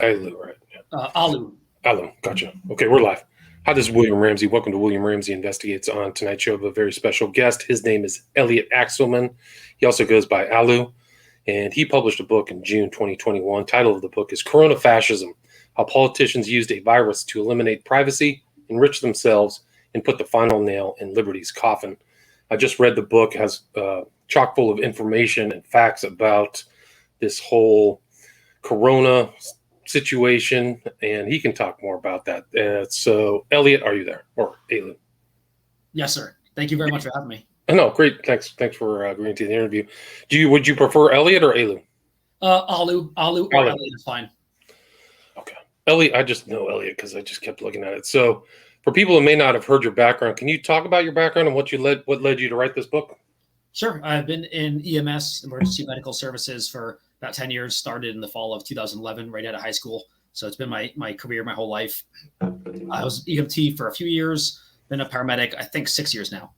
Alu, right? Alu. Alu, gotcha. Okay, we're live. Hi, this is William Ramsey. Welcome to William Ramsey Investigates. On tonight's show, I have a very special guest. His name is Elliot Axelman. He also goes by Alu, and he published a book in June 2021. Title of the book is Corona-Fascism: How Politicians Used a Virus to Eliminate Privacy, Enrich Themselves, and Put the Final Nail in Liberty's Coffin. I just read the book. It has chock full of information and facts about this whole Corona situation, and he can talk more about that. So, Elliot, are you there? Or Alu? Yes, sir. Thank you very much for having me. No, great. Thanks for agreeing to the interview. Would you prefer Elliot or Alu? Alu or Elliot is fine. Okay. Elliot, I just know Elliot because I just kept looking at it. So, for people who may not have heard your background, can you talk about your background and what led you to write this book? Sure. I've been in EMS, emergency medical services, for about 10 years. Started in the fall of 2011, right out of high school. So it's been my career, my whole life. I was EMT for a few years, been a paramedic, I think 6 years now.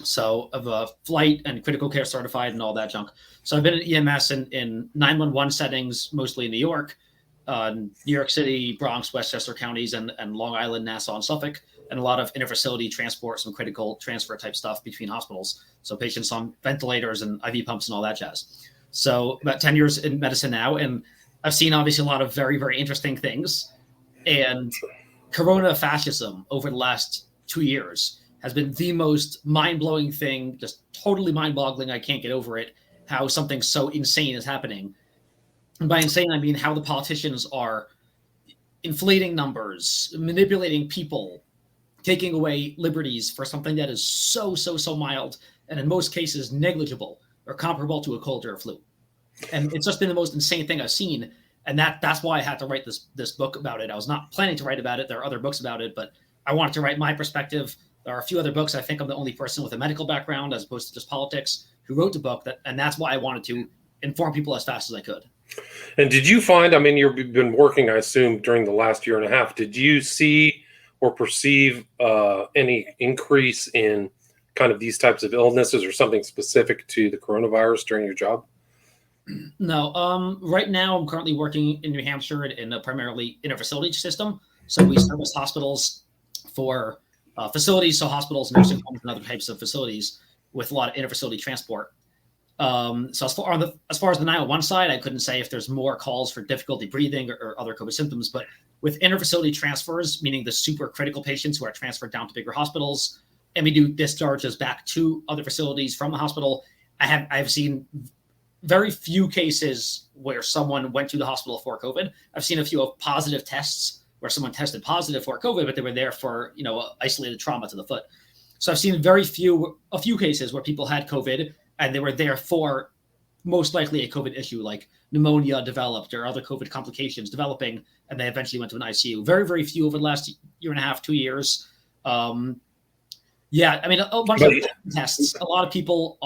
So of a flight and critical care certified and all that junk. So I've been in EMS in 911 settings, mostly in New York City, Bronx, Westchester counties, and Long Island, Nassau, and Suffolk, and a lot of interfacility transport, some critical transfer type stuff between hospitals. So patients on ventilators and IV pumps and all that jazz. So about 10 years in medicine now, and I've seen obviously a lot of very, very interesting things. And Corona-Fascism over the last 2 years has been the most mind-blowing thing, just totally mind-boggling. I can't get over it, how something so insane is happening. And by insane, I mean how the politicians are inflating numbers, manipulating people, taking away liberties for something that is so mild, and in most cases negligible or comparable to a cold or a flu. And it's just been the most insane thing I've seen. And that's why I had to write this book about it. I was not planning to write about it. There are other books about it, but I wanted to write my perspective. There are a few other books. I think I'm the only person with a medical background as opposed to just politics who wrote the book, and that's why I wanted to inform people as fast as I could. And did you find, you've been working, I assume, during the last year and a half, did you see or perceive any increase in kind of these types of illnesses or something specific to the coronavirus during your job? No. Right now, I'm currently working in New Hampshire in a primarily interfacility system. So we service hospitals for facilities, so hospitals, nursing homes, and other types of facilities with a lot of interfacility transport. So as far as the 911 side, I couldn't say if there's more calls for difficulty breathing or other COVID symptoms, but with interfacility transfers, meaning the super critical patients who are transferred down to bigger hospitals, and we do discharges back to other facilities from the hospital, I've seen very few cases where someone went to the hospital for COVID. I've seen a few of positive tests where someone tested positive for COVID, but they were there for, isolated trauma to the foot. So I've seen a few cases where people had COVID and they were there for most likely a COVID issue, like pneumonia developed or other COVID complications developing, and they eventually went to an ICU. Very, very few over the last year and a half, 2 years. A bunch of tests. A lot of people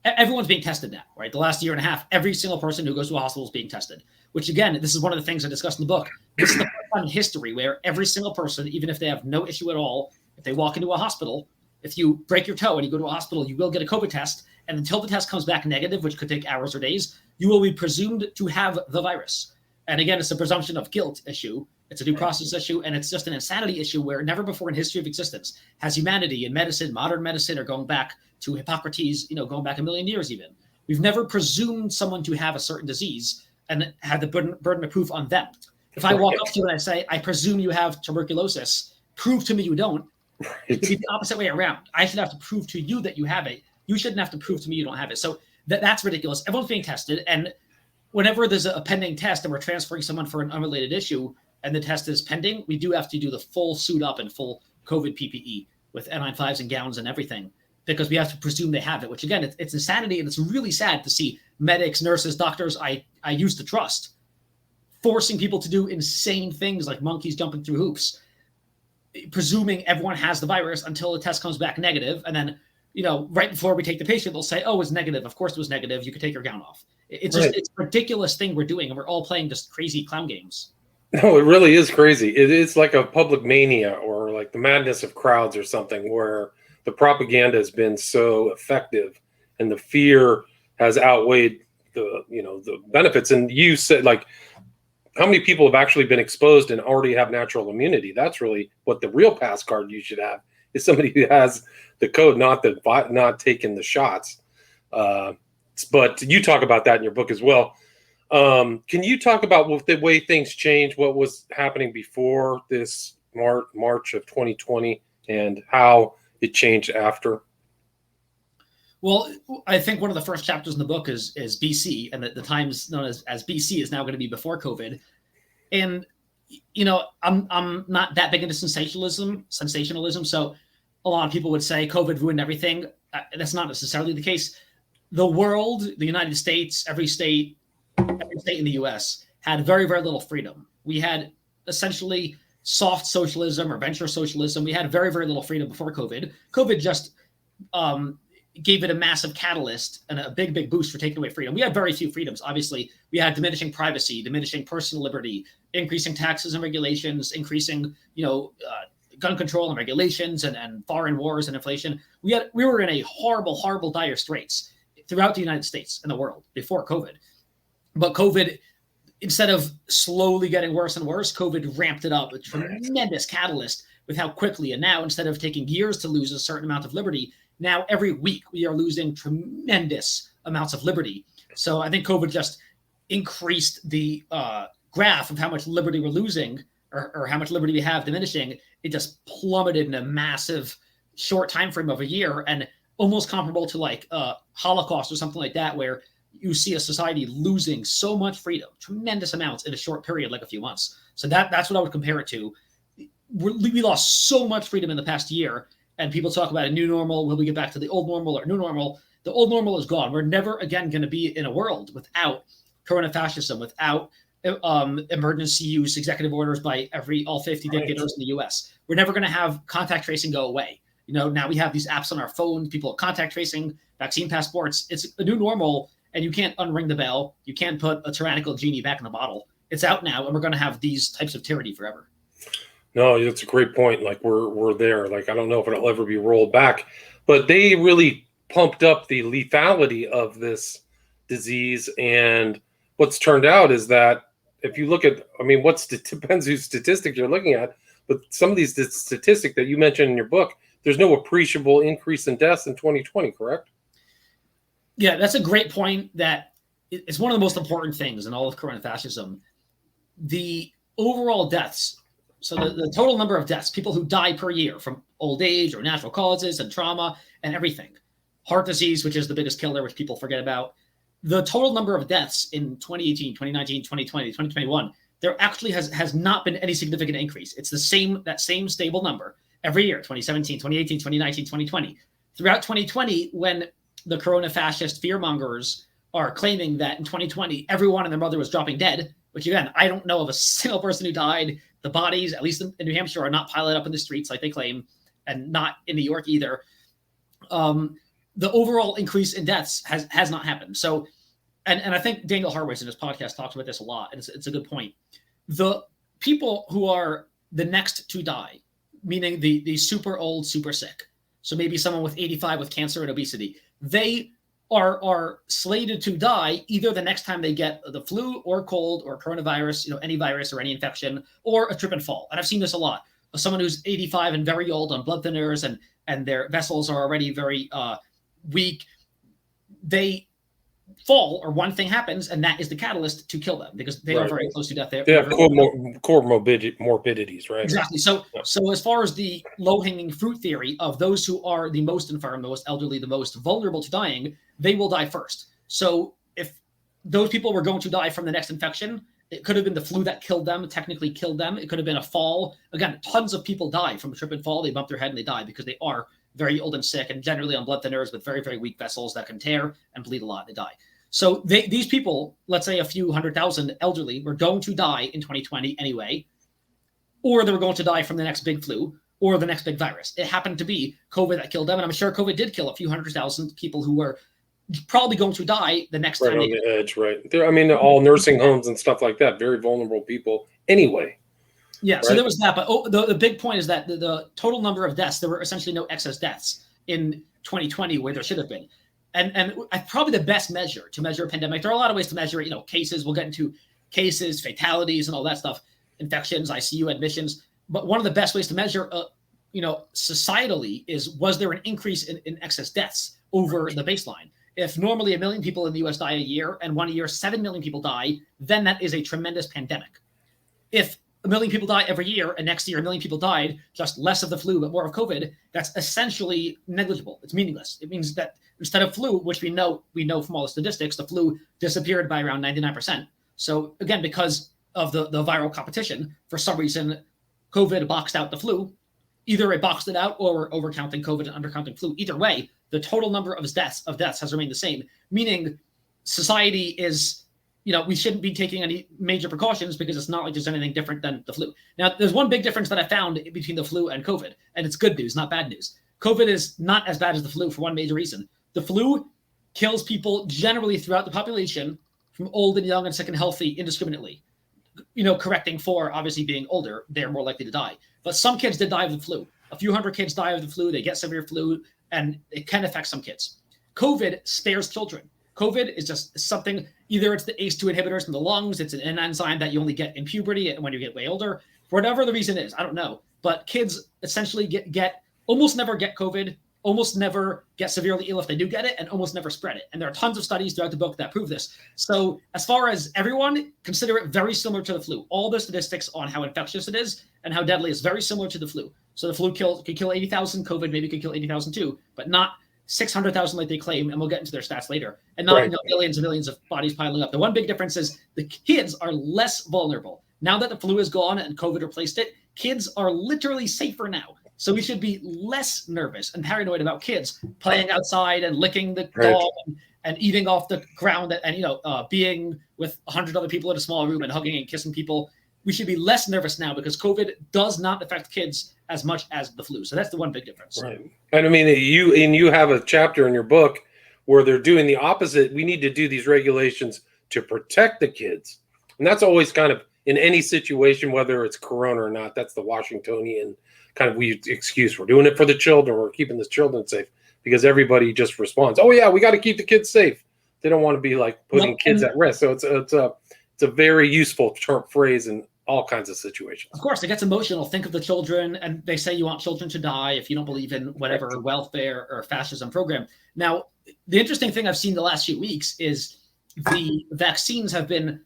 everyone's being tested now, right? The last year and a half, every single person who goes to a hospital is being tested, which again, this is one of the things I discussed in the book. This is the first time in history where every single person, even if they have no issue at all, if they walk into a hospital, if you break your toe and you go to a hospital, you will get a COVID test. And until the test comes back negative, which could take hours or days, you will be presumed to have the virus. And again, it's a presumption of guilt issue. It's a due process issue. And it's just an insanity issue where never before in history of existence has humanity and medicine, modern medicine, or going back to Hippocrates, going back 1 million years even. We've never presumed someone to have a certain disease and had the burden of proof on them. If I walk up to you and I say, I presume you have tuberculosis, prove to me you don't, it would be the opposite way around. I should have to prove to you that you have it. You shouldn't have to prove to me you don't have it. So that's ridiculous. Everyone's being tested. And whenever there's a pending test and we're transferring someone for an unrelated issue and the test is pending, we do have to do the full suit up and full COVID PPE with N95s and gowns and everything, because we have to presume they have it, which again, it's insanity. And it's really sad to see medics, nurses, doctors I used to trust forcing people to do insane things like monkeys jumping through hoops, presuming everyone has the virus until the test comes back negative. And then, right before we take the patient, they'll say, oh, it's negative. Of course it was negative. You could take your gown off. It's just, it's a ridiculous thing we're doing. And we're all playing just crazy clown games. No, it really is crazy. It's like a public mania or like the madness of crowds or something where the propaganda has been so effective and the fear has outweighed the benefits. And you said, like, how many people have actually been exposed and already have natural immunity? That's really what the real pass card you should have, is somebody who has the code, not taking the shots. But you talk about that in your book as well. Can you talk about the way things changed, what was happening before this March of 2020 and how it changed after? Well, I think one of the first chapters in the book is BC, and the times known as BC is now going to be before COVID. And I'm not that big into sensationalism. So a lot of people would say COVID ruined everything. That's not necessarily the case. The world, the United States, every state in the U.S. had very, very little freedom. We had essentially soft socialism or venture socialism. We had very, very little freedom before COVID. COVID just gave it a massive catalyst and a big, big boost for taking away freedom. We had very few freedoms. Obviously, we had diminishing privacy, diminishing personal liberty, increasing taxes and regulations, increasing, gun control and regulations, and foreign wars and inflation. We were in a horrible, horrible, dire straits throughout the United States and the world before COVID. But COVID, instead of slowly getting worse and worse, COVID ramped it up, a tremendous catalyst with how quickly. And now, instead of taking years to lose a certain amount of liberty, now every week we are losing tremendous amounts of liberty. So I think COVID just increased the graph of how much liberty we're losing, or how much liberty we have diminishing. It just plummeted in a massive short time frame of a year, and almost comparable to like Holocaust or something like that, where you see a society losing so much freedom, tremendous amounts in a short period, like a few months. So that's what I would compare it to. We lost so much freedom in the past year, and people talk about a new normal. Will we get back to the old normal or new normal? The old normal is gone. We're never again going to be in a world without Corona-Fascism, without emergency use executive orders by all 50 dictators in the U.S. We're never going to have contact tracing go away. Now we have these apps on our phones, people are contact tracing, vaccine passports. It's a new normal, and you can't unring the bell. You can't put a tyrannical genie back in the bottle. It's out now, and we're going to have these types of tyranny forever. No, it's a great point. Like we're there. Like I don't know if it'll ever be rolled back, but they really pumped up the lethality of this disease. And what's turned out is that if you look at, depends whose statistic you're looking at, but some of these statistics that you mentioned in your book, there's no appreciable increase in deaths in 2020, correct? Yeah, that's a great point. That it's one of the most important things in all of Corona-Fascism. The overall deaths. So the total number of deaths, people who die per year from old age or natural causes and trauma and everything, heart disease, which is the biggest killer, which people forget about, the total number of deaths in 2018, 2019, 2020, 2021, there actually has not been any significant increase. It's that same stable number every year, 2017, 2018, 2019, 2020. Throughout 2020, when the Corona-fascist fearmongers are claiming that in 2020, everyone and their mother was dropping dead, which again, I don't know of a single person who died. The bodies, at least in New Hampshire, are not piled up in the streets like they claim, and not in New York either. The overall increase in deaths has not happened. So, and I think Daniel Harwitz in his podcast talks about this a lot, and it's a good point. The people who are the next to die, meaning the super old, super sick, so maybe someone with 85 with cancer and obesity, they are slated to die either the next time they get the flu or cold or coronavirus, any virus or any infection, or a trip and fall. And I've seen this a lot. Someone who's 85 and very old on blood thinners and their vessels are already very weak, they fall, or one thing happens, and that is the catalyst to kill them, because they are very close to death. They have core morbidities, right? Exactly. So as far as the low-hanging fruit theory of those who are the most infirm, the most elderly, the most vulnerable to dying, they will die first. So if those people were going to die from the next infection, it could have been the flu that killed them, technically killed them. It could have been a fall. Again, tons of people die from a trip and fall. They bump their head and they die because they are very old and sick, and generally on blood thinners with very, very weak vessels that can tear and bleed a lot. They die. So these people, let's say a few 100,000 elderly, were going to die in 2020 anyway, or they were going to die from the next big flu or the next big virus. It happened to be COVID that killed them, and I'm sure COVID did kill a few 100,000 people who were probably going to die the next time. Right on the edge, right? They're all nursing homes and stuff like that, very vulnerable people anyway. Yeah, right? So there was that, but the big point is that the total number of deaths, there were essentially no excess deaths in 2020 where there should have been. And probably the best measure to measure a pandemic, there are a lot of ways to measure it, cases. We'll get into cases, fatalities, and all that stuff, infections, ICU admissions. But one of the best ways to measure, societally was there an increase in excess deaths over the baseline? If normally 1 million people in the US die a year, and 1 year 7 million people die, then that is a tremendous pandemic. If 1 million people die every year, and next year 1 million people died, just less of the flu but more of COVID, that's essentially negligible. It's meaningless. It means that instead of flu, which we know from all the statistics, the flu disappeared by around 99%. So again, because of the viral competition, for some reason, COVID boxed out the flu. Either it boxed it out, or we're overcounting COVID and undercounting flu. Either way, the total number of deaths has remained the same, meaning society is, we shouldn't be taking any major precautions because it's not like there's anything different than the flu. Now, there's one big difference that I found between the flu and COVID, and it's good news, not bad news. COVID is not as bad as the flu for one major reason. The flu kills people generally throughout the population, from old and young and sick and healthy, indiscriminately. Correcting for obviously being older, they're more likely to die. But some kids did die of the flu. A few hundred kids die of the flu. They get severe flu, and it can affect some kids. COVID spares children. COVID is just something, either it's the ACE2 inhibitors in the lungs, it's an enzyme that you only get in puberty and when you get way older. For whatever the reason is, I don't know. But kids essentially get almost never get COVID, almost never get severely ill if they do get it, and almost never spread it. And there are tons of studies throughout the book that prove this. So as far as everyone, consider it very similar to the flu. All the statistics on how infectious it is and how deadly is very similar to the flu. So the flu could kill 80,000, COVID maybe could kill 80,000 too, but not 600,000 like they claim, and we'll get into their stats later, and not millions and millions of bodies piling up. The one big difference is the kids are less vulnerable. Now that the flu is gone and COVID replaced it, kids are literally safer now. So we should be less nervous and paranoid about kids playing outside and licking the dog and eating off the ground and being with 100 other people in a small room and hugging and kissing people. We should be less nervous now because COVID does not affect kids as much as the flu. So that's the one big difference. Right. And I mean, you have a chapter in your book where they're doing the opposite. We need to do these regulations to protect the kids. And that's always kind of in any situation, whether it's Corona or not, that's the Washingtonian kind of excuse. We're doing it for the children. We're keeping the children safe, because everybody just responds, oh yeah, we got to keep the kids safe. They don't want to be like putting kids at risk. So it's a very useful phrase in all kinds of situations. Of course, it gets emotional. Think of the children, and they say you want children to die if you don't believe in whatever welfare or fascism program. Now, the interesting thing I've seen the last few weeks is the vaccines have been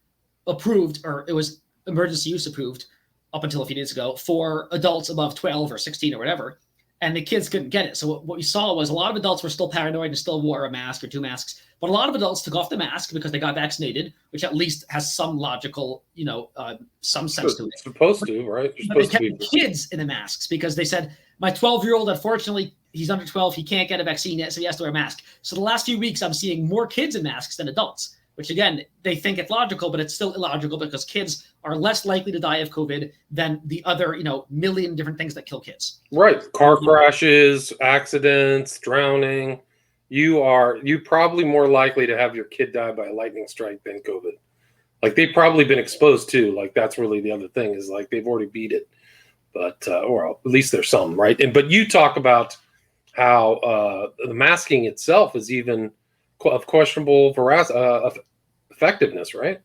approved, or it was emergency use approved up until a few days ago, for adults above 12 or 16 or whatever, and the kids couldn't get it. So what we saw was a lot of adults were still paranoid and still wore a mask or two masks, but a lot of adults took off the mask because they got vaccinated, which at least has some logical, some sense to it. It's supposed to, right? But they kept kids in the masks because they said, my 12-year-old, unfortunately, he's under 12, he can't get a vaccine yet, so he has to wear a mask. So the last few weeks, I'm seeing more kids in masks than adults, which again, they think it's logical, but it's still illogical because kids are less likely to die of COVID than the other, million different things that kill kids. Right. Car crashes, accidents, drowning. You probably more likely to have your kid die by a lightning strike than COVID. Like they've probably been exposed to, like that's really the other thing is like they've already beat it, but or at least there's some, right? But you talk about how the masking itself is even of questionable effectiveness, right?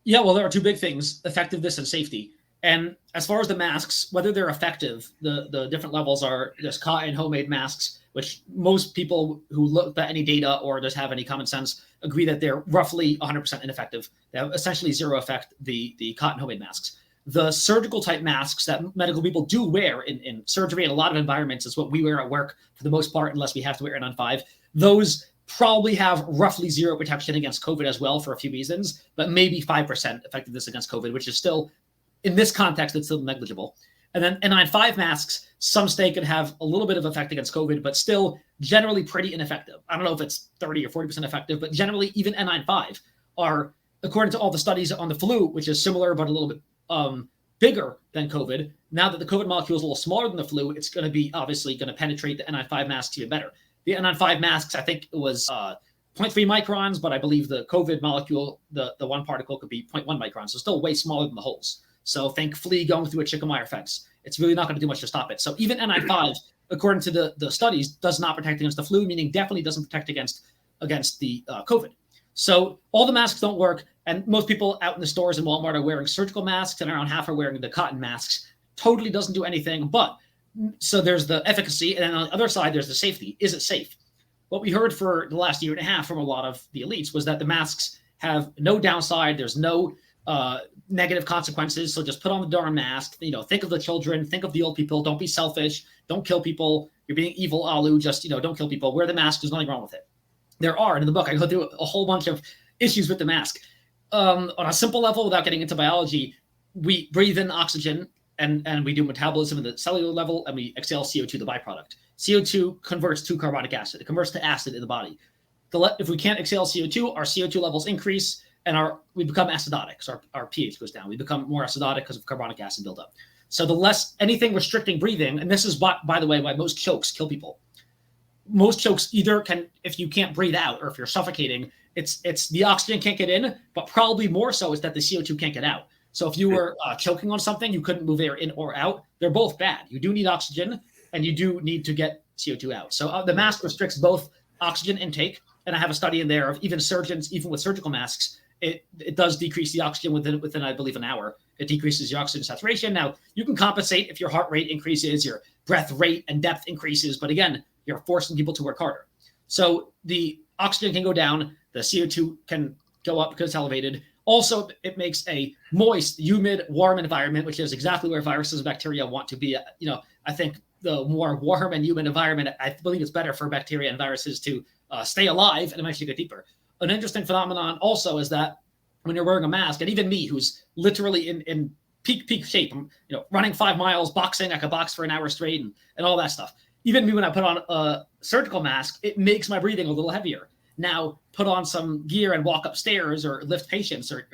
Yeah, well, there are two big things: effectiveness and safety. And as far as the masks, whether they're effective, the different levels are just cotton homemade masks, which most people who look at any data or just have any common sense agree that they're roughly 100% ineffective. They have essentially zero effect, the cotton homemade masks. The surgical type masks that medical people do wear in surgery in a lot of environments is what we wear at work for the most part, unless we have to wear it on 5. Those probably have roughly zero protection against COVID as well for a few reasons, but maybe 5% effectiveness against COVID, which is still, in this context, it's still negligible. And then N95 masks, some say could have a little bit of effect against COVID, but still generally pretty ineffective. I don't know if it's 30 or 40% effective, but generally even N95 are, according to all the studies on the flu, which is similar but a little bit bigger than COVID. Now that the COVID molecule is a little smaller than the flu, it's going to be obviously going to penetrate the N95 masks even better. The N95 masks, I think it was 0.3 microns, but I believe the COVID molecule, the one particle could be 0.1 microns, so still way smaller than the holes. So think flea going through a chicken wire fence. It's really not going to do much to stop it. So even N95, according to the studies, does not protect against the flu, meaning definitely doesn't protect against the COVID. So all the masks don't work. And most people out in the stores in Walmart are wearing surgical masks, and around half are wearing the cotton masks. Totally doesn't do anything. But so there's the efficacy, and then on the other side, there's the safety. Is it safe? What we heard for the last year and a half from a lot of the elites was that the masks have no downside. There's no negative consequences. So just put on the darn mask. Think of the children. Think of the old people. Don't be selfish. Don't kill people. You're being evil, Alu. Just, don't kill people. Wear the mask. There's nothing wrong with it. There are, and in the book, I go through a whole bunch of issues with the mask. On a simple level, without getting into biology, we breathe in oxygen and we do metabolism at the cellular level, and we exhale CO2, the byproduct. CO2 converts to carbonic acid. It converts to acid in the body. If we can't exhale CO2, our CO2 levels increase, and we become acidotic. So our pH goes down. We become more acidotic because of carbonic acid buildup. So the less anything restricting breathing, and this is, by the way, why most chokes kill people. Most chokes either can, if you can't breathe out or if you're suffocating, it's the oxygen can't get in, but probably more so is that the CO2 can't get out. So if you were choking on something, you couldn't move air in or out. They're both bad. You do need oxygen, and you do need to get CO2 out. So the mask restricts both oxygen intake, and I have a study in there of even surgeons, even with surgical masks, it does decrease the oxygen within, I believe, an hour. It decreases your oxygen saturation. Now, you can compensate if your heart rate increases, your breath rate and depth increases, but again, you're forcing people to work harder. So the oxygen can go down, the CO2 can go up because it's elevated. Also, it makes a moist, humid, warm environment, which is exactly where viruses and bacteria want to be. I think the more warm and humid environment, I believe it's better for bacteria and viruses to stay alive and eventually get deeper. An interesting phenomenon also is that when you're wearing a mask, and even me, who's literally in peak shape, I'm running 5 miles, boxing, I could box for an hour straight and all that stuff. Even me, when I put on a surgical mask, it makes my breathing a little heavier. Now, put on some gear and walk upstairs or lift patients or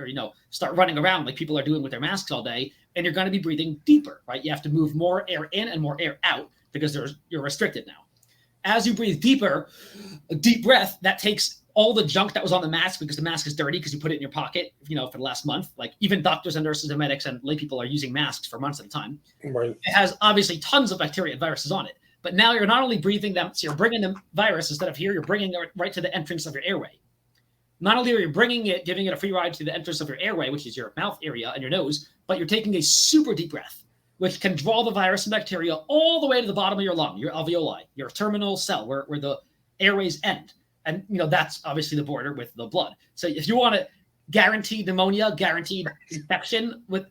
start running around like people are doing with their masks all day, and you're going to be breathing deeper, right? You have to move more air in and more air out because you're restricted now. As you breathe deeper, a deep breath, that takes all the junk that was on the mask, because the mask is dirty because you put it in your pocket, for the last month. Like even doctors and nurses and medics and lay people are using masks for months at a time. Right. It has obviously tons of bacteria and viruses on it. But now you're not only breathing them, so you're bringing the virus instead of here, you're bringing it right to the entrance of your airway. Not only are you bringing it, giving it a free ride to the entrance of your airway, which is your mouth area and your nose, but you're taking a super deep breath, which can draw the virus and bacteria all the way to the bottom of your lung, your alveoli, your terminal cell, where the airways end. And, that's obviously the border with the blood. So if you want to guarantee pneumonia, guaranteed infection with,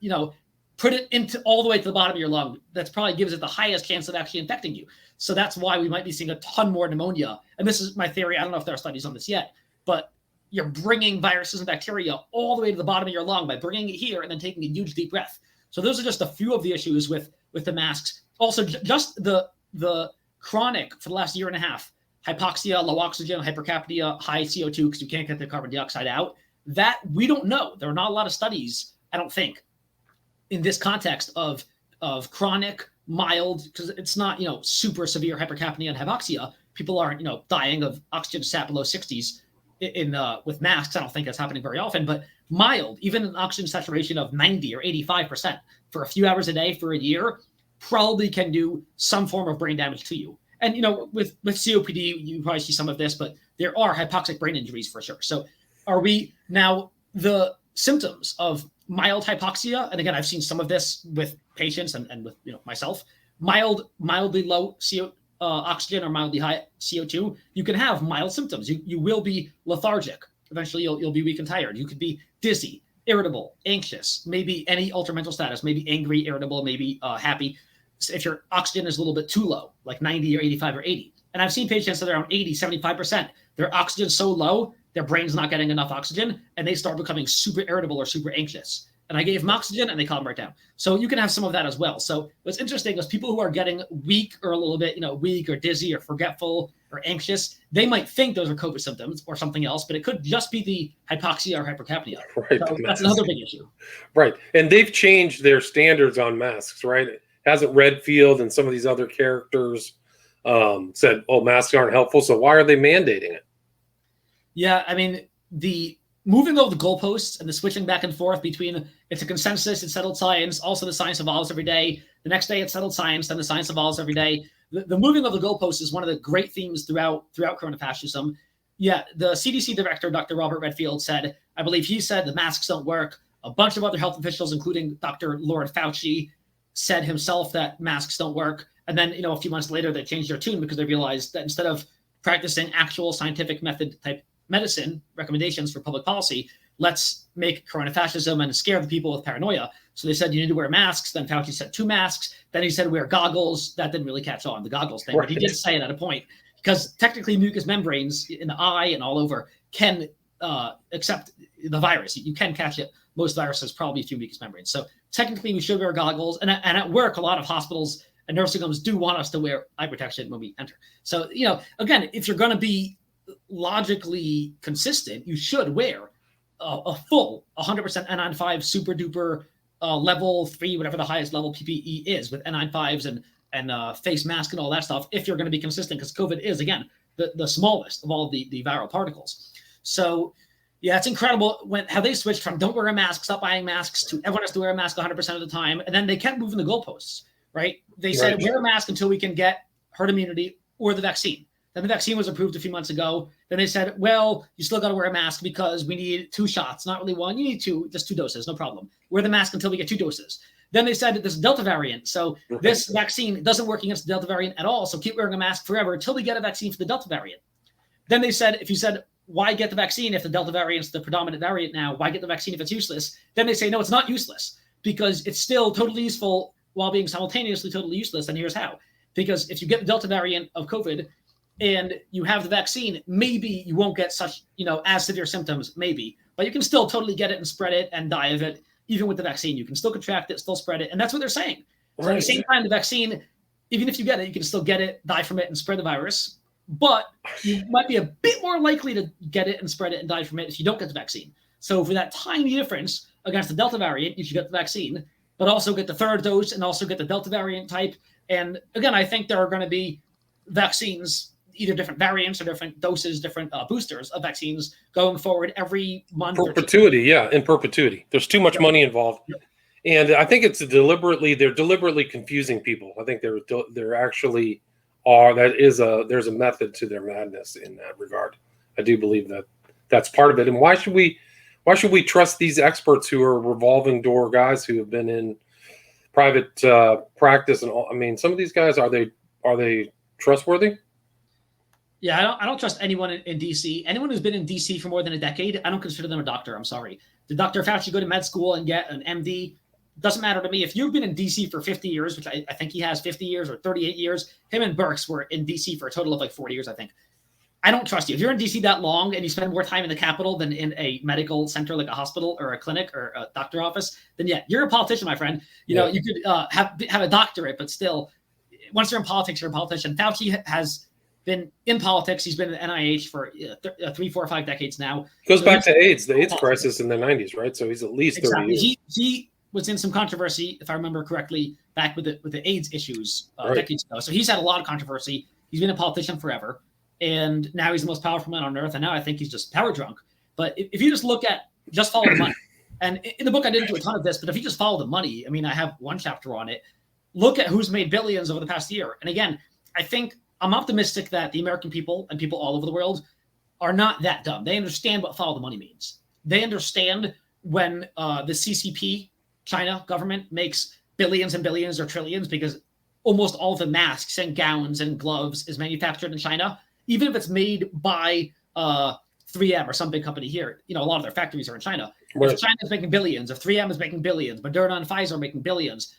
put it into all the way to the bottom of your lung, that's probably gives it the highest chance of actually infecting you. So that's why we might be seeing a ton more pneumonia. And this is my theory. I don't know if there are studies on this yet, but you're bringing viruses and bacteria all the way to the bottom of your lung by bringing it here and then taking a huge deep breath. So those are just a few of the issues with the masks. Also, just the chronic, for the last year and a half, hypoxia, low oxygen, hypercapnia, high CO2 because you can't get the carbon dioxide out, that we don't know. There are not a lot of studies, I don't think, in this context of chronic, mild, because it's not, super severe hypercapnia and hypoxia. People aren't, dying of oxygen sat below 60s with masks. I don't think that's happening very often, but mild, even an oxygen saturation of 90 or 85% for a few hours a day for a year probably can do some form of brain damage to you. And, with COPD, you probably see some of this, but there are hypoxic brain injuries for sure. So are we now the symptoms of mild hypoxia? And again, I've seen some of this with patients and with myself, mildly low oxygen or mildly high CO2. You can have mild symptoms. You will be lethargic. Eventually, you'll be weak and tired. You could be dizzy, irritable, anxious, maybe any altered mental status, maybe angry, irritable, maybe happy. If your oxygen is a little bit too low, like 90 or 85 or 80. And I've seen patients that are around 80, 75%. Their oxygen's so low, their brain's not getting enough oxygen, and they start becoming super irritable or super anxious. And I gave them oxygen, and they calm right down. So you can have some of that as well. So what's interesting is people who are getting weak or a little bit, weak or dizzy or forgetful or anxious, they might think those are COVID symptoms or something else, but it could just be the hypoxia or hypercapnia. Right. So that's another big issue. Right. And they've changed their standards on masks, right? Hasn't Redfield and some of these other characters said, masks aren't helpful, so why are they mandating it? Yeah, I mean, the moving over the goalposts and the switching back and forth between it's a consensus, it's settled science, also the science evolves every day. The next day it's settled science, then the science evolves every day. The moving of the goalposts is one of the great themes throughout Corona-Fascism. Yeah, the CDC director, Dr. Robert Redfield, said, I believe he said the masks don't work. A bunch of other health officials, including Dr. Lord Fauci, said himself that masks don't work. And then, a few months later, they changed their tune because they realized that instead of practicing actual scientific method type medicine recommendations for public policy, let's make Corona-Fascism and scare the people with paranoia. So they said you need to wear masks. Then Fauci said 2 masks. Then he said wear goggles. That didn't really catch on, the goggles thing. Right. But he did say it at a point, because technically mucous membranes in the eye and all over can accept the virus. You can catch it. Most viruses probably a few mucous membranes. So technically we should wear goggles. And at work, a lot of hospitals and nursing homes do want us to wear eye protection when we enter. So, again, if you're going to be logically consistent, you should wear a full 100% N95 super duper level 3, whatever the highest level PPE is, with N95s and face mask and all that stuff, if you're going to be consistent, because COVID is, again, the smallest of all of the viral particles. So, yeah, it's incredible how they switched from don't wear a mask, stop buying masks, to everyone has to wear a mask 100% of the time. And then they kept moving the goalposts, right? They said wear a mask until we can get herd immunity or the vaccine. Then the vaccine was approved a few months ago. Then they said, well, you still got to wear a mask because we need 2 shots, not really 1. You need 2, just 2 doses, no problem. Wear the mask until we get 2 doses. Then they said that this Delta variant. So this vaccine doesn't work against the Delta variant at all. So keep wearing a mask forever until we get a vaccine for the Delta variant. Then they said, if you said, why get the vaccine if the Delta variant is the predominant variant now? Why get the vaccine if it's useless? Then they say, no, it's not useless because it's still totally useful while being simultaneously totally useless. And here's how. Because if you get the Delta variant of COVID and you have the vaccine, maybe you won't get such, as severe symptoms, maybe, but you can still totally get it and spread it and die of it. Even with the vaccine, you can still contract it, still spread it. And that's what they're saying. So at the same time, the vaccine, even if you get it, you can still get it, die from it, and spread the virus. But you might be a bit more likely to get it and spread it and die from it if you don't get the vaccine. So for that tiny difference against the Delta variant, you should get the vaccine, but also get the 3rd dose and also get the Delta variant type. And again, I think there are going to be vaccines, either different variants or different doses, different boosters of vaccines going forward every month. Perpetuity, in perpetuity. There's too much money involved. Yep. And I think they're deliberately confusing people. I think they're actually there's a method to their madness in that regard. I do believe that that's part of it. And why should we trust these experts who are revolving door guys who have been in private practice and all? I mean, some of these guys, are they trustworthy? Yeah, I don't trust anyone in DC. Anyone who's been in DC for more than a decade, I don't consider them a doctor. I'm sorry. Did Dr. Fauci go to med school and get an MD? Doesn't matter to me. If you've been in DC for 50 years, which I think he has 50 years or 38 years, him and Birx were in DC for a total of like 40 years, I think. I don't trust you. If you're in DC that long and you spend more time in the Capitol than in a medical center like a hospital or a clinic or a doctor office, then yeah, you're a politician, my friend. You know, you could have a doctorate, but still, once you're in politics, you're a politician. Fauci has been in politics. He's been in the NIH for 3, 4, 5 decades now. Goes back to AIDS, the AIDS crisis in the 90s, right? So he's at least 30 years. He was in some controversy, if I remember correctly, back with the AIDS issues decades ago. So he's had a lot of controversy. He's been a politician forever. And now he's the most powerful man on earth. And now I think he's just power drunk. But if you just look at, just follow the money. And in the book, I didn't do a ton of this, but if you just follow the money, I mean, I have one chapter on it. Look at who's made billions over the past year. And again, I think I'm optimistic that the American people and people all over the world are not that dumb. They understand what follow the money means. They understand when the CCP, China government, makes billions and billions or trillions because almost all the masks and gowns and gloves is manufactured in China, even if it's made by 3M or some big company here. You know, a lot of their factories are in China. Right. If China is making billions, if 3M is making billions, Moderna and Pfizer are making billions,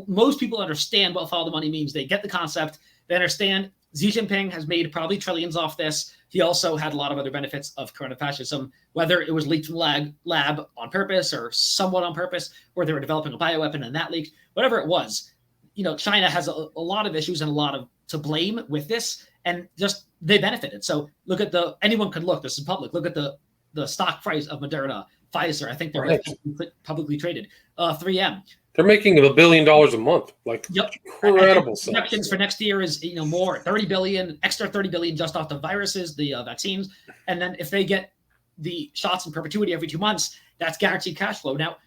most people understand what follow the money means. They get the concept. They understand Xi Jinping has made probably trillions off this. He also had a lot of other benefits of Corona-Fascism, whether it was leaked from the lab on purpose or somewhat on purpose, or they were developing a bioweapon and that leaked, whatever it was. You know, China has a lot of issues and a lot of to blame with this, and just they benefited. So look at anyone could look, this is public, look at the stock price of Moderna, Pfizer. I think they're publicly traded. 3M. They're making $1 billion a month, like incredible stuff. Projections for next year is more, 30 billion, extra 30 billion just off the viruses, the vaccines, and then if they get the shots in perpetuity every 2 months, that's guaranteed cash flow. Now,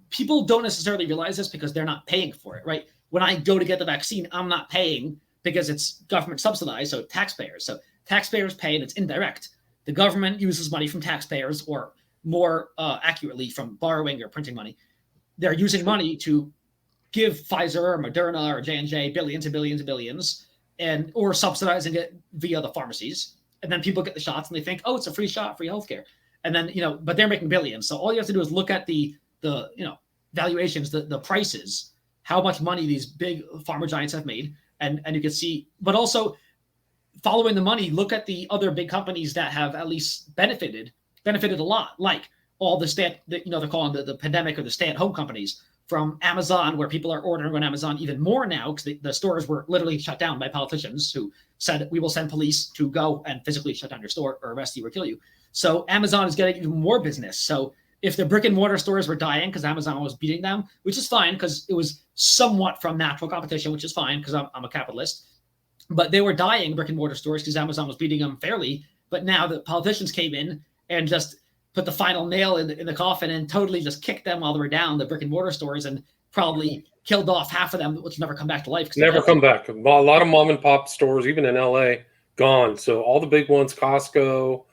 people don't necessarily realize this because they're not paying for it, right? When I go to get the vaccine, I'm not paying because it's government subsidized, so taxpayers. So taxpayers pay, and it's indirect. The government uses money from taxpayers, or more accurately, from borrowing or printing money. They're using money to give Pfizer or Moderna or J&J billions and billions and billions, or subsidizing it via the pharmacies. And then people get the shots and they think, oh, it's a free shot, free healthcare. And then, but they're making billions. So all you have to do is look at the valuations, the prices, how much money these big pharma giants have made. And you can see, but also following the money, look at the other big companies that have at least benefited a lot, like all the they're calling the pandemic or the stay-at-home companies, from Amazon, where people are ordering on Amazon even more now because the stores were literally shut down by politicians who said, we will send police to go and physically shut down your store or arrest you or kill you. So Amazon is getting even more business. So if the brick and mortar stores were dying because Amazon was beating them, which is fine because it was somewhat from natural competition, which is fine because I'm a capitalist, but they were dying, brick and mortar stores, because Amazon was beating them fairly. But now the politicians came in and just put the final nail in the coffin and totally just kicked them while they were down, the brick and mortar stores, and probably killed off half of them, which never come back to life. Never come back. A lot of mom and pop stores, even in LA, gone. So all the big ones, Costco,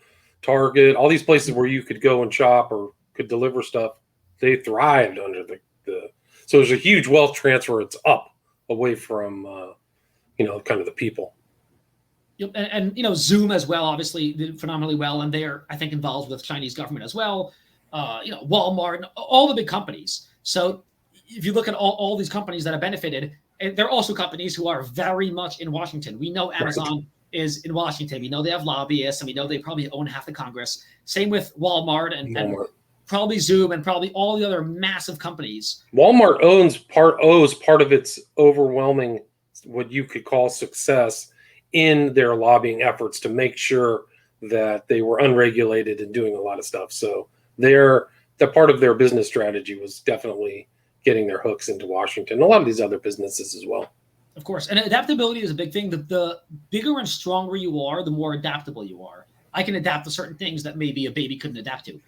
Target, all these places where you could go and shop or could deliver stuff, they thrived under the so there's a huge wealth transfer. It's up away from kind of the people. Yep. And Zoom as well, obviously did phenomenally well, and they're, I think, involved with Chinese government as well. Walmart, all the big companies. So if you look at all these companies that have benefited, they're also companies who are very much in Washington. We know Amazon is in Washington. We know they have lobbyists, and we know they probably own half the Congress. Same with Walmart and probably Zoom and probably all the other massive companies. Walmart owes part of its overwhelming, what you could call, success in their lobbying efforts to make sure that they were unregulated and doing a lot of stuff. So the part of their business strategy was definitely getting their hooks into Washington. A lot of these other businesses as well. Of course. And adaptability is a big thing. The bigger and stronger you are, the more adaptable you are. I can adapt to certain things that maybe a baby couldn't adapt to.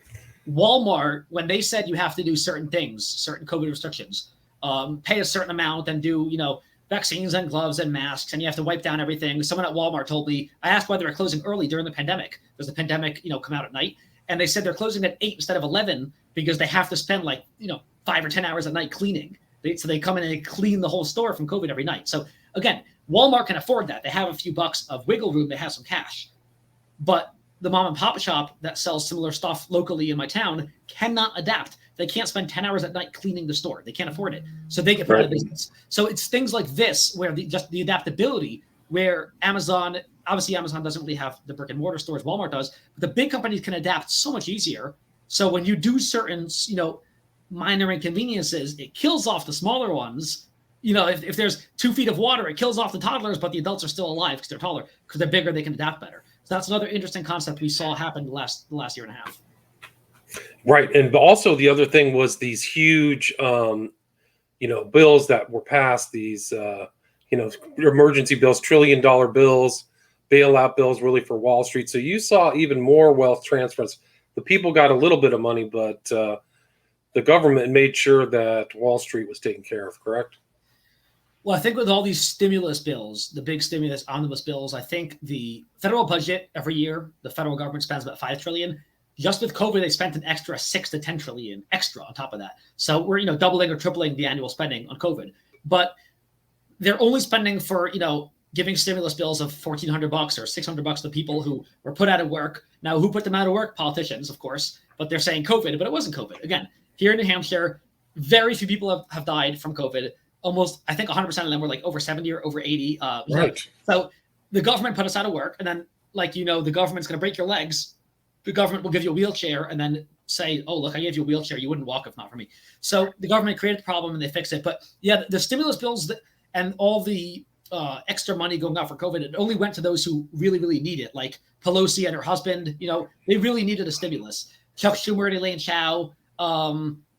Walmart, when they said you have to do certain things, certain COVID restrictions, pay a certain amount and do, vaccines and gloves and masks, and you have to wipe down everything. Someone at Walmart told me, I asked why they were closing early during the pandemic. Does the pandemic, come out at night? And they said they're closing at 8 instead of 11 because they have to spend 5 or 10 hours at night cleaning. So they come in and they clean the whole store from COVID every night. So again, Walmart can afford that. They have a few bucks of wiggle room. They have some cash. But the mom and pop shop that sells similar stuff locally in my town cannot adapt. They can't spend 10 hours at night cleaning the store. They can't afford it. So they get put out of business. So it's things like this where the adaptability, where Amazon doesn't really have the brick and mortar stores Walmart does, but the big companies can adapt so much easier. So when you do certain, minor inconveniences, it kills off the smaller ones. If there's 2 feet of water, it kills off the toddlers, but the adults are still alive because they're taller, because they're bigger, they can adapt better. So that's another interesting concept we saw happen the last year and a half. Right. And also the other thing was these huge, bills that were passed, these, emergency bills, $1 trillion bills, bailout bills really for Wall Street. So you saw even more wealth transfers. The people got a little bit of money, but the government made sure that Wall Street was taken care of, correct? Well, I think with all these stimulus bills, the big stimulus omnibus bills, I think the federal budget every year, the federal government spends about $5 trillion. Just with COVID, they spent an extra $6 to $10 trillion extra on top of that. So we're, doubling or tripling the annual spending on COVID. But they're only spending for, giving stimulus bills of $1,400 or $600 to people who were put out of work. Now, who put them out of work? Politicians, of course. But they're saying COVID, but it wasn't COVID. Again, here in New Hampshire, very few people have died from COVID. Almost, I think 100% of them were over 70 or over 80. Right. So the government put us out of work. And then, the government's going to break your legs. The government will give you a wheelchair and then say, oh, look, I gave you a wheelchair. You wouldn't walk if not for me. So the government created the problem and they fixed it. But yeah, the stimulus bills and all the extra money going out for COVID, it only went to those who really, really need it. Like Pelosi and her husband, they really needed a stimulus. Chuck Schumer and Elaine Chao,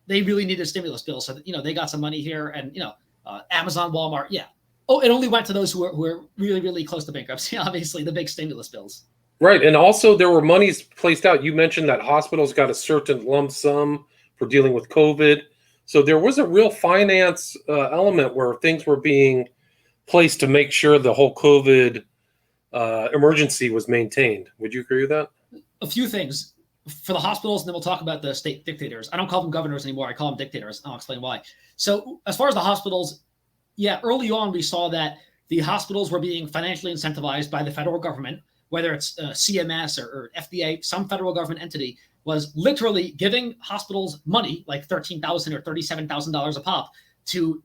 they really needed a stimulus bill. So, they got some money here and, Amazon, Walmart. Yeah. Oh, it only went to those who are really, really close to bankruptcy. Obviously, the big stimulus bills. Right. And also there were monies placed out. You mentioned that hospitals got a certain lump sum for dealing with COVID. So there was a real finance element where things were being placed to make sure the whole COVID emergency was maintained. Would you agree with that? A few things for the hospitals, and then we'll talk about the state dictators. I don't call them governors anymore. I call them dictators. I'll explain why. So as far as the hospitals, yeah, early on we saw that the hospitals were being financially incentivized by the federal government, whether it's CMS or FDA, some federal government entity was literally giving hospitals money, like $13,000 or $37,000 a pop, to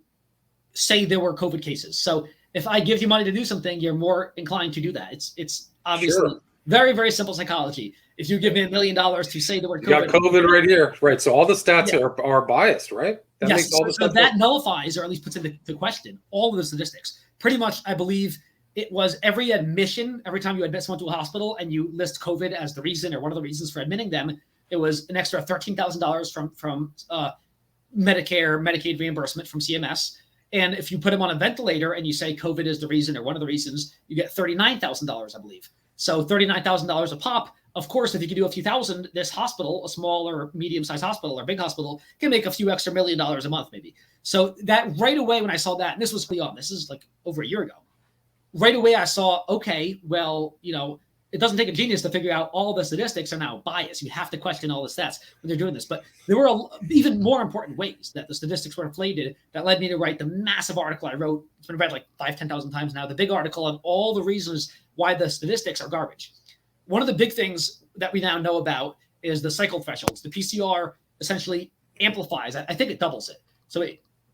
say there were COVID cases. So if I give you money to do something, you're more inclined to do that. It's obviously very, very simple psychology. If you give me $1 million to say the word COVID, you got COVID right here, right? So all the stats are biased, right? That yes. makes all the so that nullifies, or at least puts into question, all of the statistics. Pretty much, I believe it was every admission, every time you admit someone to a hospital and you list COVID as the reason or one of the reasons for admitting them, it was an extra $13,000 from Medicare, Medicaid reimbursement from CMS. And if you put them on a ventilator and you say COVID is the reason or one of the reasons, you get $39,000, I believe. So $39,000 a pop. Of course, if you can do a few thousand, this hospital, a small or medium-sized hospital or big hospital, can make a few extra $1 million a month, maybe. So that right away when I saw that, and this was early on, this is like over a year ago, right away I saw, okay, well, it doesn't take a genius to figure out all the statistics are now biased. You have to question all the stats when they're doing this. But there were even more important ways that the statistics were inflated that led me to write the massive article I wrote. It's been read like 10,000 times now. The big article on all the reasons why the statistics are garbage. One of the big things that we now know about is the cycle thresholds. The PCR essentially amplifies. I think it doubles it. So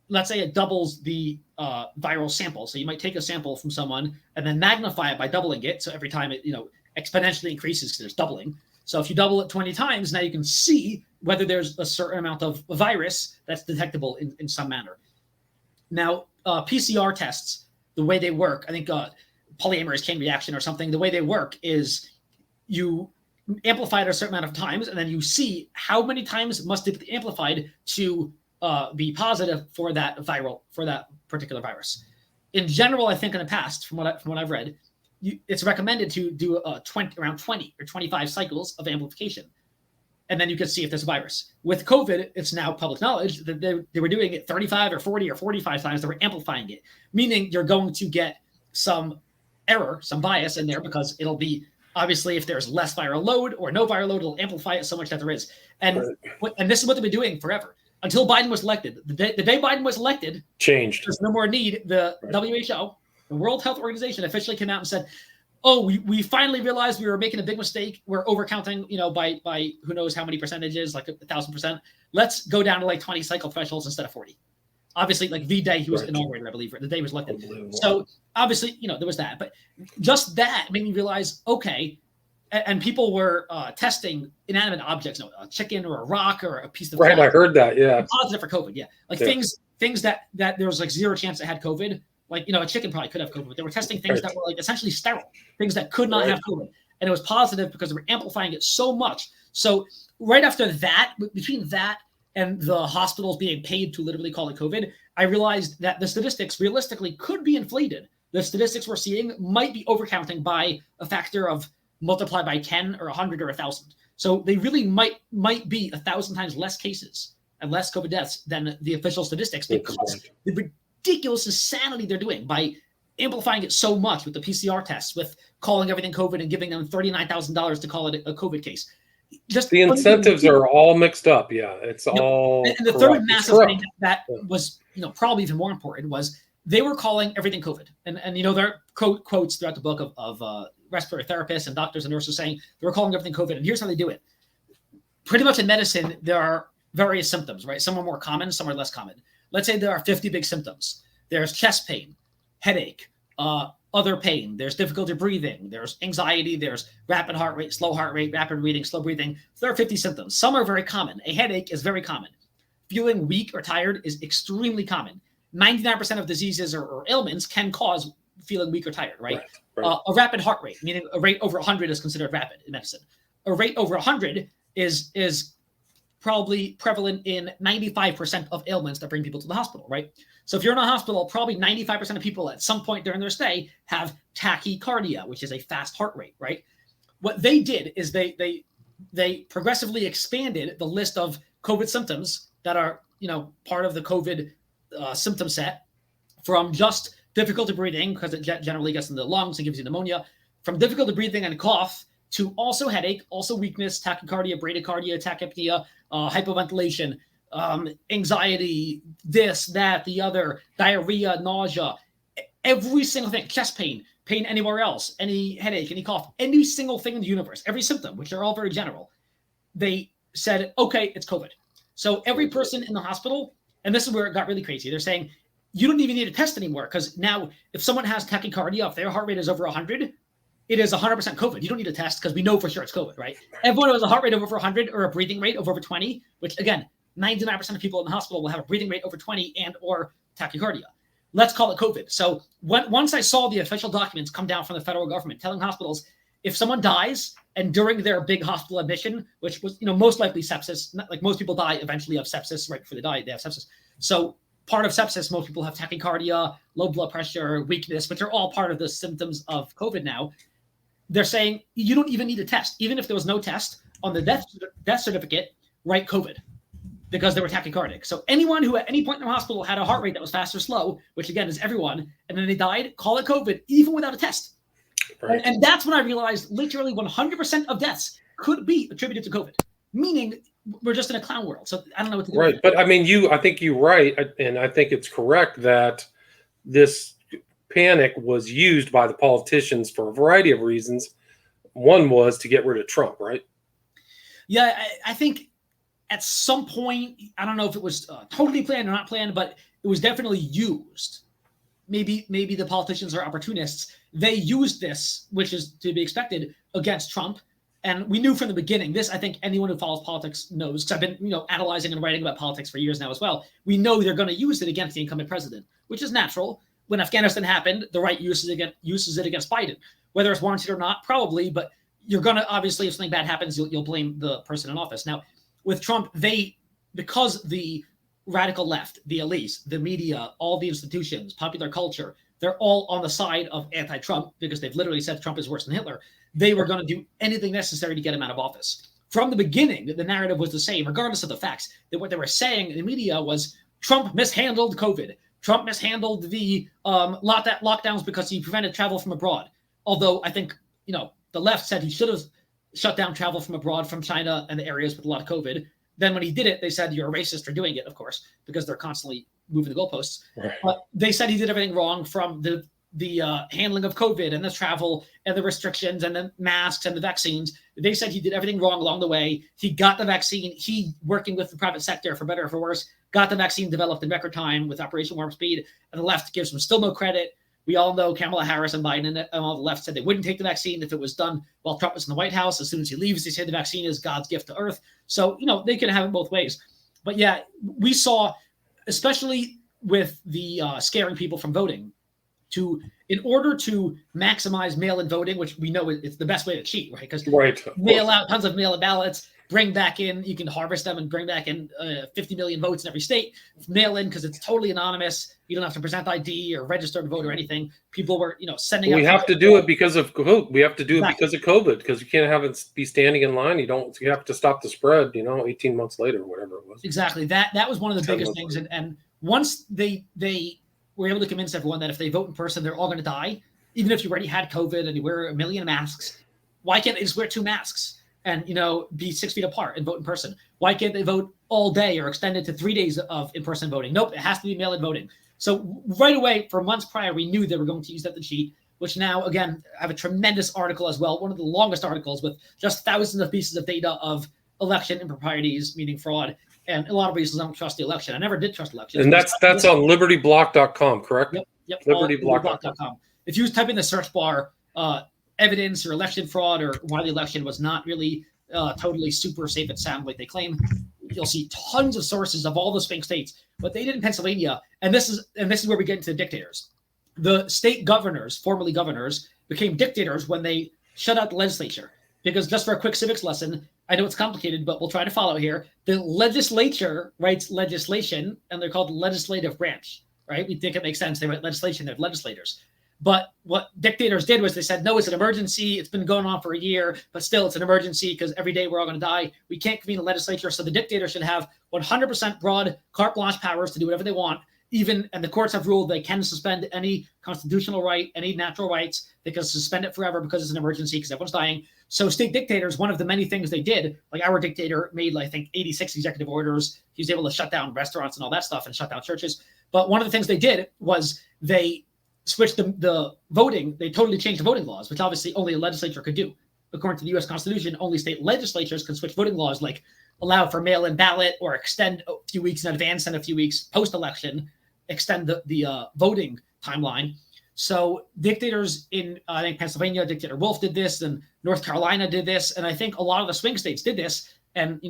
let's say it doubles the viral sample. So you might take a sample from someone and then magnify it by doubling it. So every time it exponentially increases because there's doubling. So if you double it 20 times, now you can see whether there's a certain amount of virus that's detectable in some manner. Now, PCR tests, the way they work, I think polymerase chain reaction or something, the way they work is you amplify it a certain amount of times, and then you see how many times must it be amplified to be positive for that particular virus. In general, I think in the past, from what I've read, it's recommended to do around 20 or 25 cycles of amplification, and then you can see if there's a virus. With COVID, it's now public knowledge that they were doing it 35 or 40 or 45 times. They were amplifying it, meaning you're going to get some error, some bias in there, because it'll be obviously if there's less viral load or no viral load, it'll amplify it so much that there is. And this is what they've been doing forever until Biden was elected. The day Biden was elected, changed. There's no more need. The WHO, the World Health Organization, officially came out and said, "Oh, we finally realized we were making a big mistake. We're overcounting, by who knows how many percentages, like 1,000%. Let's go down to like 20 cycle thresholds instead of 40." Obviously, like the day he was inaugurated, I believe, the day he was elected. So obviously, there was that. But just that made me realize, okay, and people were testing inanimate objects, a chicken or a rock or a piece of fat. I heard that, yeah. Positive for COVID, yeah. Like things that there was like zero chance it had COVID. Like, a chicken probably could have COVID, but they were testing things that were like essentially sterile, things that could not have COVID. And it was positive because they were amplifying it so much. So right after that, between that and the hospitals being paid to literally call it COVID, I realized that the statistics realistically could be inflated. The statistics we're seeing might be overcounting by a factor of multiplied by 10 or 100 or 1,000. So they really might be 1,000 times less cases and less COVID deaths than the official statistics, because the ridiculous insanity they're doing by amplifying it so much with the PCR tests, with calling everything COVID and giving them $39,000 to call it a COVID case. Just the incentives are all mixed up. Yeah, it's all. And the third massive thing that was, probably even more important was they were calling everything COVID. And there are quotes throughout the book of respiratory therapists and doctors and nurses saying they were calling everything COVID. And here's how they do it. Pretty much in medicine, there are various symptoms, right? Some are more common, some are less common. Let's say there are 50 big symptoms. There's chest pain, headache, other pain. There's difficulty breathing. There's anxiety. There's rapid heart rate, slow heart rate, rapid breathing, slow breathing. There are 50 symptoms. Some are very common. A headache is very common. Feeling weak or tired is extremely common. 99% of diseases or ailments can cause feeling weak or tired, right? A rapid heart rate, meaning a rate over 100 is considered rapid in medicine. A rate over 100 is probably prevalent in 95% of ailments that bring people to the hospital, right? So if you're in a hospital, probably 95% of people at some point during their stay have tachycardia, which is a fast heart rate, right? What they did is they progressively expanded the list of COVID symptoms that are, part of the COVID symptom set, from just difficulty breathing, because it generally gets in the lungs and gives you pneumonia, from difficulty breathing and cough to also headache, also weakness, tachycardia, bradycardia, tachypnea, hypoventilation, anxiety, this, that, the other, diarrhea, nausea, every single thing, chest pain, pain anywhere else, any headache, any cough, any single thing in the universe, every symptom, which are all very general. They said, okay, it's COVID. So every person in the hospital, and this is where it got really crazy, they're saying, you don't even need a test anymore, because now if someone has tachycardia, if their heart rate is over 100, it is 100% COVID. You don't need a test because we know for sure it's COVID, right? Everyone who has a heart rate of over 100 or a breathing rate of over 20, which again, 99% of people in the hospital will have a breathing rate over 20 and or tachycardia. Let's call it COVID. So once I saw the official documents come down from the federal government telling hospitals, if someone dies and during their big hospital admission, which was most likely sepsis, not like most people die eventually of sepsis right before they die, they have sepsis. So part of sepsis, most people have tachycardia, low blood pressure, weakness, which are all part of the symptoms of COVID now. They're saying you don't even need a test. Even if there was no test on the death certificate, write COVID because they were tachycardic. So anyone who at any point in the hospital had a heart rate that was fast or slow, which again is everyone, and then they died, call it COVID, even without a test. Right. And that's when I realized literally 100% of deaths could be attributed to COVID, meaning we're just in a clown world. So I don't know what to do. Right. But I mean, I think you're right. And I think it's correct that this panic was used by the politicians for a variety of reasons. One was to get rid of Trump, right? Yeah, I think at some point, I don't know if it was totally planned or not planned, but it was definitely used. Maybe the politicians are opportunists. They used this, which is to be expected, against Trump. And we knew from the beginning, this, I think anyone who follows politics knows, because I've been, analyzing and writing about politics for years now as well. We know they're going to use it against the incumbent president, which is natural. When Afghanistan happened, the right uses it against Biden. Whether it's warranted or not, probably, but you're going to, obviously, if something bad happens, you'll blame the person in office. Now, with Trump, because the radical left, the elites, the media, all the institutions, popular culture, they're all on the side of anti-Trump because they've literally said Trump is worse than Hitler. They were going to do anything necessary to get him out of office. From the beginning, the narrative was the same, regardless of the facts. That what they were saying in the media was Trump mishandled COVID. Trump mishandled the lockdowns because he prevented travel from abroad. Although I think, the left said he should have shut down travel from abroad from China and the areas with a lot of COVID. Then when he did it, they said you're a racist for doing it, of course, because they're constantly moving the goalposts. Right. But they said he did everything wrong from the handling of COVID and the travel and the restrictions and the masks and the vaccines. They said he did everything wrong along the way. He got the vaccine. He, working with the private sector, for better or for worse, got the vaccine developed in record time with Operation Warp Speed. And the left gives him still no credit. We all know Kamala Harris and Biden and all the left said they wouldn't take the vaccine if it was done while Trump was in the White House. As soon as he leaves, they say the vaccine is God's gift to Earth. So, they can have it both ways. But yeah, we saw, especially with the scaring people from voting, in order to maximize mail-in voting, which we know it's the best way to cheat, right? Because mail out tons of mail-in ballots, bring back in, you can harvest them and bring back in 50 million votes in every state. Mail in because it's totally anonymous. You don't have to present ID or register to vote or anything. People were, sending out. We have to do it because of COVID. We have to do it because of COVID, because you can't have it be standing in line. You have to stop the spread, 18 months later, whatever it was. Exactly. That was one of the biggest things. And once they were able to convince everyone that if they vote in person, they're all going to die, even if you already had COVID and you wear 1 million masks, why can't they just wear 2 masks? And, be 6 feet apart and vote in person? Why can't they vote all day or extend it to 3 days of in-person voting? Nope, it has to be mail-in voting. So right away, for months prior, we knew they were going to use that to cheat, which now, again, I have a tremendous article as well, one of the longest articles with just thousands of pieces of data of election improprieties, meaning fraud, and a lot of reasons I don't trust the election. I never did trust elections. And that's on libertyblock.com, correct? Yep. Libertyblock.com. If you type in the search bar, evidence or election fraud or why the election was not really totally super safe and sound like they claim, you'll see tons of sources of all the swing states. But they did in Pennsylvania, and this is where we get into the dictators. The state governors, formerly governors, became dictators when they shut out the legislature. Because just for a quick civics lesson, I know it's complicated, but we'll try to follow here. The legislature writes legislation, and they're called the legislative branch, right? We think it makes sense. They write legislation, they're legislators. But what dictators did was they said, no, it's an emergency. It's been going on for a year, but still it's an emergency because every day we're all going to die. We can't convene a legislature. So the dictator should have 100% broad carte blanche powers to do whatever they want. and the courts have ruled they can suspend any constitutional right, any natural rights. They can suspend it forever because it's an emergency because everyone's dying. So state dictators, one of the many things they did, like our dictator made, I think, 86 executive orders. He was able to shut down restaurants and all that stuff and shut down churches. But one of the things they did was they switched the voting. They totally changed the voting laws, which obviously only a legislature could do. According to the U.S. Constitution, only state legislatures can switch voting laws, like allow for mail-in ballot or extend a few weeks in advance and a few weeks post-election, extend the voting timeline. So dictators in, I think, Pennsylvania, Dictator Wolf did this, and North Carolina did this, and I think a lot of the swing states did this. And,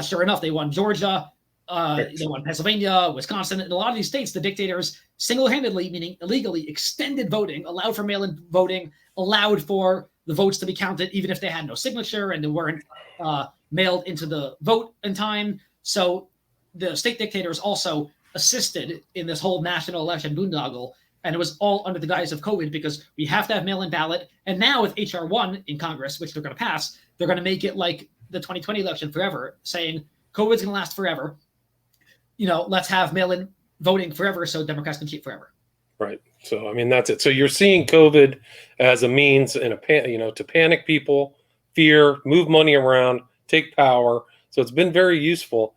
sure enough, they won Georgia, they won Pennsylvania, Wisconsin. In a lot of these states, the dictators single-handedly, meaning illegally, extended voting, allowed for mail-in voting, allowed for the votes to be counted, even if they had no signature and they weren't mailed into the vote in time. So the state dictators also assisted in this whole national election boondoggle. And it was all under the guise of COVID, because we have to have mail-in ballot. And now with HR 1 in Congress, which they're going to pass, they're going to make it like the 2020 election forever, saying COVID's going to last forever. Let's have mail-in voting forever so Democrats can cheat forever. Right. So, I mean, that's it. So you're seeing COVID as a means in to panic people, fear, move money around, take power. So it's been very useful.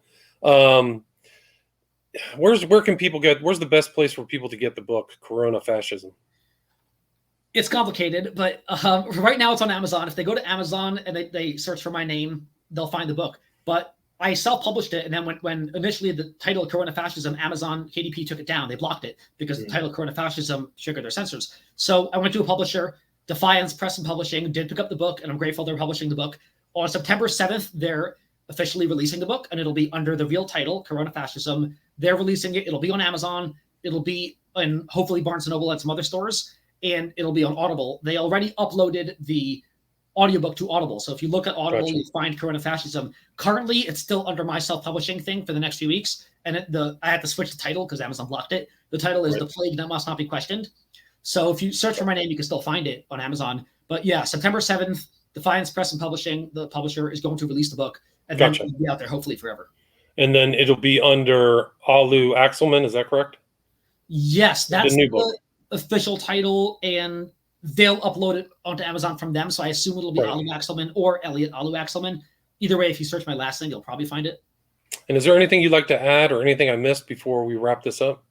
Where's the best place for people to get the book, Corona-Fascism? It's complicated, but right now it's on Amazon. If they go to Amazon and they search for my name, they'll find the book. But I self-published it, and then when initially the title Corona-Fascism, Amazon KDP took it down. They blocked it because the title Corona-Fascism triggered their censors. So I went to a publisher, Defiance Press and Publishing, did pick up the book, and I'm grateful they're publishing the book. On September 7th, they're officially releasing the book, and it'll be under the real title, Corona-Fascism. They're releasing it. It'll be on Amazon. It'll be in hopefully Barnes & Noble and some other stores, and it'll be on Audible. They already uploaded the audiobook to Audible. So if you look at Audible, you find Corona-Fascism. Currently, it's still under my self-publishing thing for the next few weeks. And I had to switch the title because Amazon blocked it. The title is The Plague That Must Not Be Questioned. So if you search for my name, you can still find it on Amazon. But yeah, September 7th, Defiance Press and Publishing, the publisher, is going to release the book. And then it'll be out there hopefully forever. And then it'll be under Elliot Axelman, is that correct? Yes, that's the official title, and they'll upload it onto Amazon from them. So I assume it'll be Elliot Axelman or Elliot Axelman. Either way, if you search my last name, you'll probably find it. And is there anything you'd like to add or anything I missed before we wrap this up?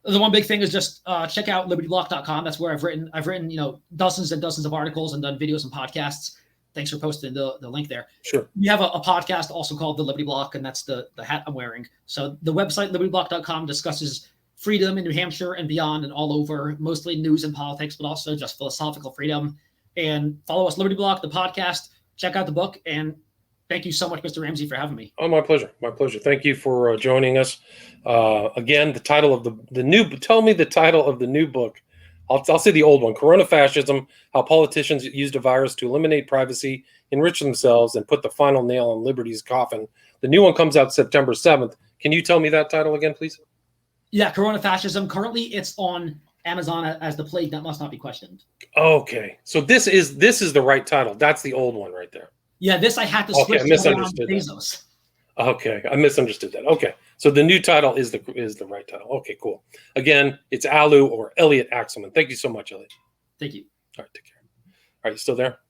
The one big thing is just check out libertyblock.com. That's where I've written, dozens and dozens of articles and done videos and podcasts. Thanks for posting the link there. Sure. We have a podcast also called The Liberty Block, and that's the hat I'm wearing. So the website, libertyblock.com, discusses freedom in New Hampshire and beyond and all over, mostly news and politics, but also just philosophical freedom. And follow us, Liberty Block, the podcast. Check out the book. And thank you so much, Mr. Ramsey, for having me. Oh, my pleasure. My pleasure. Thank you for joining us. Again, the title of tell me the title of the new book. I'll say the old one, Corona-Fascism, How Politicians Used a Virus to Eliminate Privacy, Enrich Themselves, and Put the Final Nail on Liberty's Coffin. The new one comes out September 7th. Can you tell me that title again, please? Yeah, Corona-Fascism. Currently, it's on Amazon as The Plague That Must Not Be Questioned. Okay. So this is the right title. That's the old one right there. Yeah, this I had to switch to Bezos. Okay, I misunderstood that. Okay, so the new title is the right title. Okay, cool. Again, it's Elliot Axelman. Thank you so much, Elliot. Thank you. All right, take care. All right, you still there?